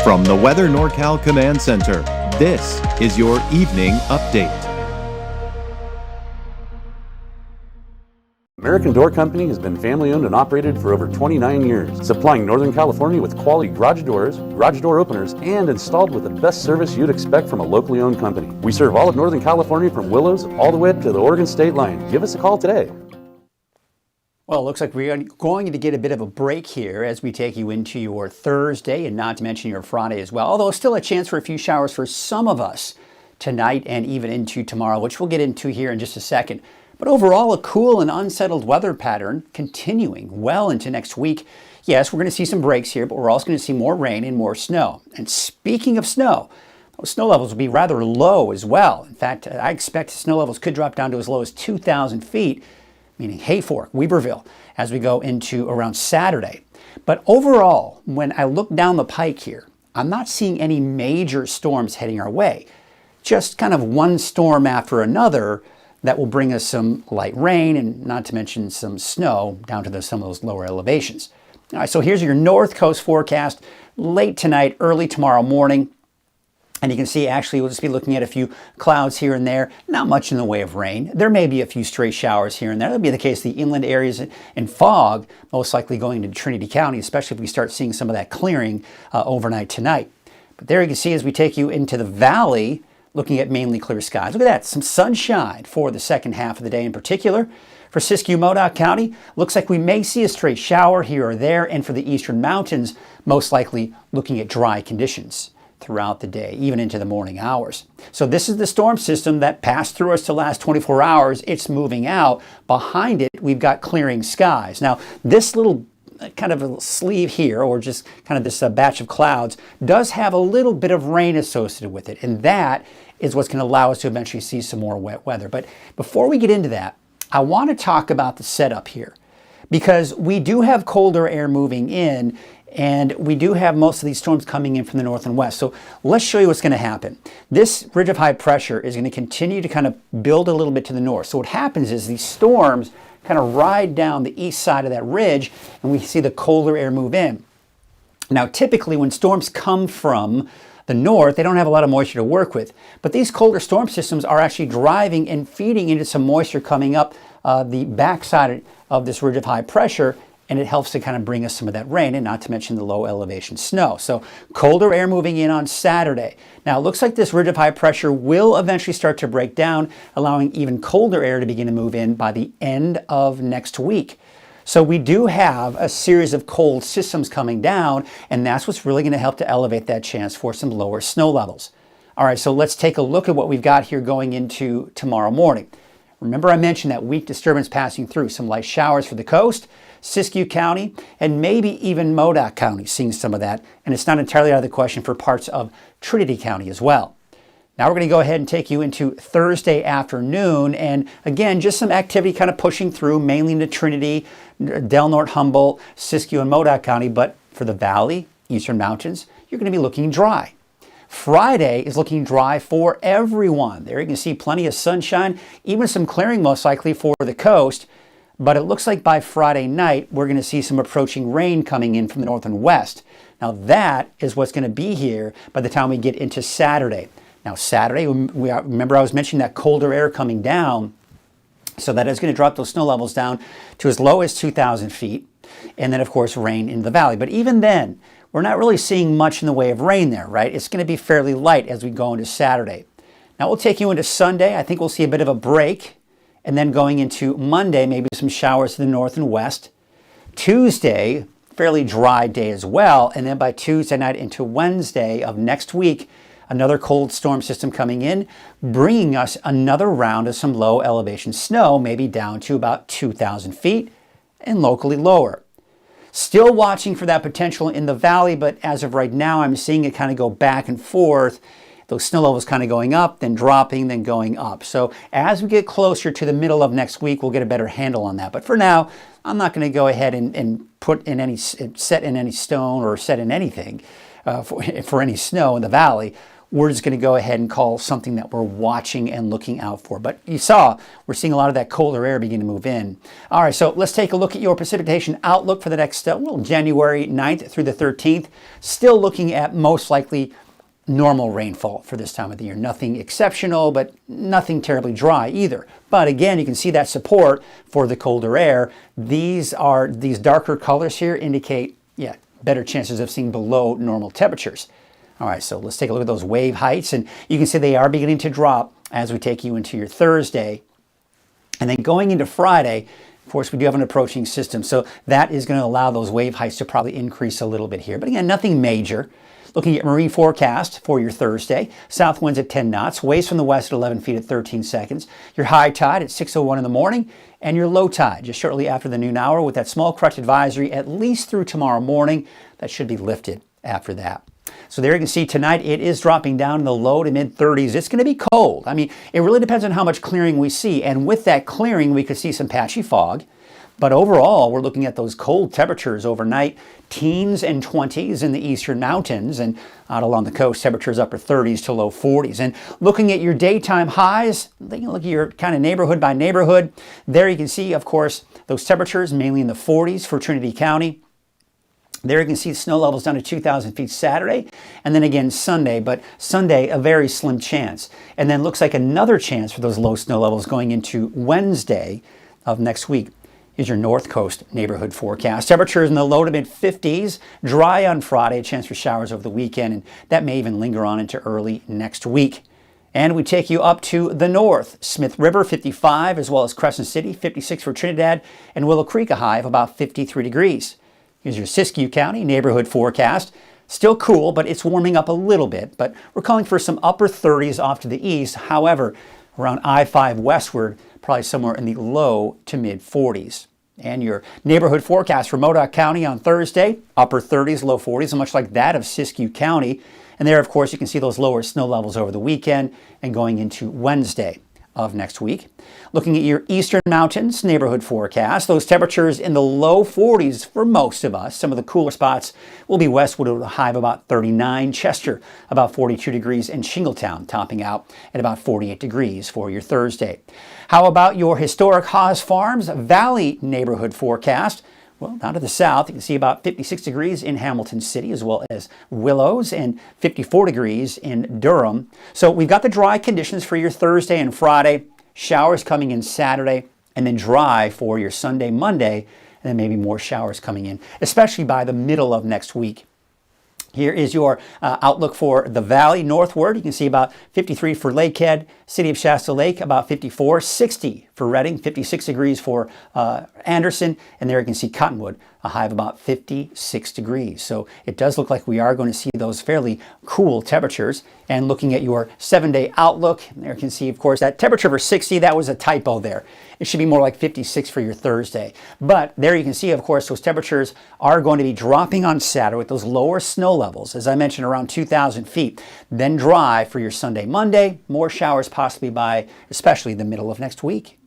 From the Weather NorCal Command Center, this is your evening update. American Door Company has been family-owned and operated for over 29 years, supplying Northern California with quality garage doors, garage door openers, and installed with the best service you'd expect from a locally owned company. We serve all of Northern California from Willows all the way up to the Oregon state line. Give us a call today. Well, it looks like we are going to get a bit of a break here as we take you into your Thursday and not to mention your Friday as well, although still a chance for a few showers for some of us tonight and even into tomorrow, which we'll get into here in just a second. But overall, a cool and unsettled weather pattern continuing well into next week. Yes, we're going to see some breaks here, but we're also going to see more rain and more snow. And speaking of snow, those snow levels will be rather low as well. In fact, I expect snow levels could drop down to as low as 2,000 feet, meaning Hayfork, Weaverville, as we go into around Saturday. But overall, when I look down the pike here, I'm not seeing any major storms heading our way. Just kind of one storm after another that will bring us some light rain and not to mention some snow down to some of those lower elevations. All right, so here's your North Coast forecast late tonight, early tomorrow morning. And you can see actually we'll just be looking at a few clouds here and there, not much in the way of rain. There may be a few stray showers here and there. That'll be the case the inland areas and fog, most likely going into Trinity County, especially if we start seeing some of that clearing overnight tonight. But there you can see as we take you into the valley, looking at mainly clear skies. Look at that, some sunshine for the second half of the day in particular. For Siskiyou-Modoc County, looks like we may see a stray shower here or there, and for the eastern mountains, most likely looking at dry conditions throughout the day, even into the morning hours. So this is the storm system that passed through us the last 24 hours. It's moving out. Behind it, we've got clearing skies. Now, this little kind of a sleeve here, or just kind of this batch of clouds, does have a little bit of rain associated with it, and that is what's going to allow us to eventually see some more wet weather. But before we get into that, I want to talk about the setup here, because we do have colder air moving in, and we do have most of these storms coming in from the north and west. So let's show you what's going to happen. This ridge of high pressure is going to continue to kind of build a little bit to the north. So what happens is these storms kind of ride down the east side of that ridge, and we see the colder air move in. Now, typically when storms come from the north, they don't have a lot of moisture to work with. But these colder storm systems are actually driving and feeding into some moisture coming up the backside of this ridge of high pressure, and it helps to kind of bring us some of that rain, and not to mention the low elevation snow. So colder air moving in on Saturday. Now it looks like this ridge of high pressure will eventually start to break down, allowing even colder air to begin to move in by the end of next week. So we do have a series of cold systems coming down, and that's what's really going to help to elevate that chance for some lower snow levels. All right, so let's take a look at what we've got here going into tomorrow morning. Remember I mentioned that weak disturbance passing through, some light showers for the coast, Siskiyou County, and maybe even Modoc County seeing some of that, and it's not entirely out of the question for parts of Trinity County as well. Now we're going to go ahead and take you into Thursday afternoon, and again, just some activity kind of pushing through, mainly into Trinity, Del Norte, Humboldt, Siskiyou, and Modoc County, but for the valley, eastern mountains, you're going to be looking dry. Friday is looking dry for everyone. There you can see plenty of sunshine, even some clearing most likely for the coast, but it looks like by Friday night, we're going to see some approaching rain coming in from the north and west. Now that is what's going to be here by the time we get into Saturday. Now Saturday, remember I was mentioning that colder air coming down, so that is going to drop those snow levels down to as low as 2,000 feet, and then of course rain in the valley. But even then, we're not really seeing much in the way of rain there, right? It's going to be fairly light as we go into Saturday. Now we'll take you into Sunday. I think we'll see a bit of a break, and then going into Monday, maybe some showers to the north and west. Tuesday, fairly dry day as well, and then by Tuesday night into Wednesday of next week, another cold storm system coming in, bringing us another round of some low elevation snow, maybe down to about 2,000 feet and locally lower. Still watching for that potential in the valley, but as of right now, I'm seeing it kind of go back and forth. Those snow levels kind of going up, then dropping, then going up. So as we get closer to the middle of next week, we'll get a better handle on that. But for now, I'm not going to go ahead and set in any stone or set in anything for any snow in the valley. we're just going to go ahead and call something that we're watching and looking out for. But you saw, we're seeing a lot of that colder air begin to move in. All right, so let's take a look at your precipitation outlook for the next January 9th through the 13th. Still looking at most likely normal rainfall for this time of the year. Nothing exceptional, but nothing terribly dry either. But again, you can see that support for the colder air. These darker colors here indicate, better chances of seeing below normal temperatures. All right, so let's take a look at those wave heights, and you can see they are beginning to drop as we take you into your Thursday. And then going into Friday, of course, we do have an approaching system, so that is going to allow those wave heights to probably increase a little bit here. But again, nothing major. Looking at marine forecast for your Thursday, south winds at 10 knots, waves from the west at 11 feet at 13 seconds, your high tide at 6:01 in the morning, and your low tide just shortly after the noon hour with that small crutch advisory at least through tomorrow morning. That should be lifted after that. So there you can see tonight it is dropping down in the low to mid 30s. It's going to be cold. I mean, it really depends on how much clearing we see. And with that clearing, we could see some patchy fog. But overall, we're looking at those cold temperatures overnight, teens and 20s in the eastern mountains, and out along the coast, temperatures upper 30s to low 40s. And looking at your daytime highs, taking a look at your kind of neighborhood by neighborhood, there you can see, of course, those temperatures mainly in the 40s for Trinity County. There you can see snow levels down to 2,000 feet Saturday, and then again Sunday, but Sunday a very slim chance. And then looks like another chance for those low snow levels going into Wednesday of next week. Here's your North Coast neighborhood forecast. Temperatures in the low to mid 50s, dry on Friday, a chance for showers over the weekend, and that may even linger on into early next week. And we take you up to the north. Smith River, 55, as well as Crescent City, 56 for Trinidad, and Willow Creek, a high of about 53 degrees. Here's your Siskiyou County neighborhood forecast. Still cool, but it's warming up a little bit. But we're calling for some upper 30s off to the east. However, around I-5 westward, probably somewhere in the low to mid 40s. And your neighborhood forecast for Modoc County on Thursday, upper 30s, low 40s, and much like that of Siskiyou County. And there, of course, you can see those lower snow levels over the weekend and going into Wednesday of next week. Looking at your eastern mountains neighborhood forecast, those temperatures in the low 40s for most of us. Some of the cooler spots will be westwood with a high of about 39, Chester about 42 degrees, and Shingletown topping out at about 48 degrees for your Thursday. How about your historic Haas Farms Valley neighborhood forecast? Well, down to the south, you can see about 56 degrees in Hamilton City, as well as Willows, and 54 degrees in Durham. So we've got the dry conditions for your Thursday and Friday, showers coming in Saturday, and then dry for your Sunday, Monday, and then maybe more showers coming in, especially by the middle of next week. Here is your outlook for the valley northward. You can see about 53 for Lakehead, City of Shasta Lake, about 54, 60 for Redding, 56 degrees for Anderson, and there you can see Cottonwood, a high of about 56 degrees. So it does look like we are going to see those fairly cool temperatures. And looking at your 7-day outlook, there you can see, of course, that temperature for 60, that was a typo there. It should be more like 56 for your Thursday. But there you can see, of course, those temperatures are going to be dropping on Saturday with those lower snow levels, as I mentioned, around 2,000 feet. Then dry for your Sunday, Monday, more showers possibly by especially the middle of next week.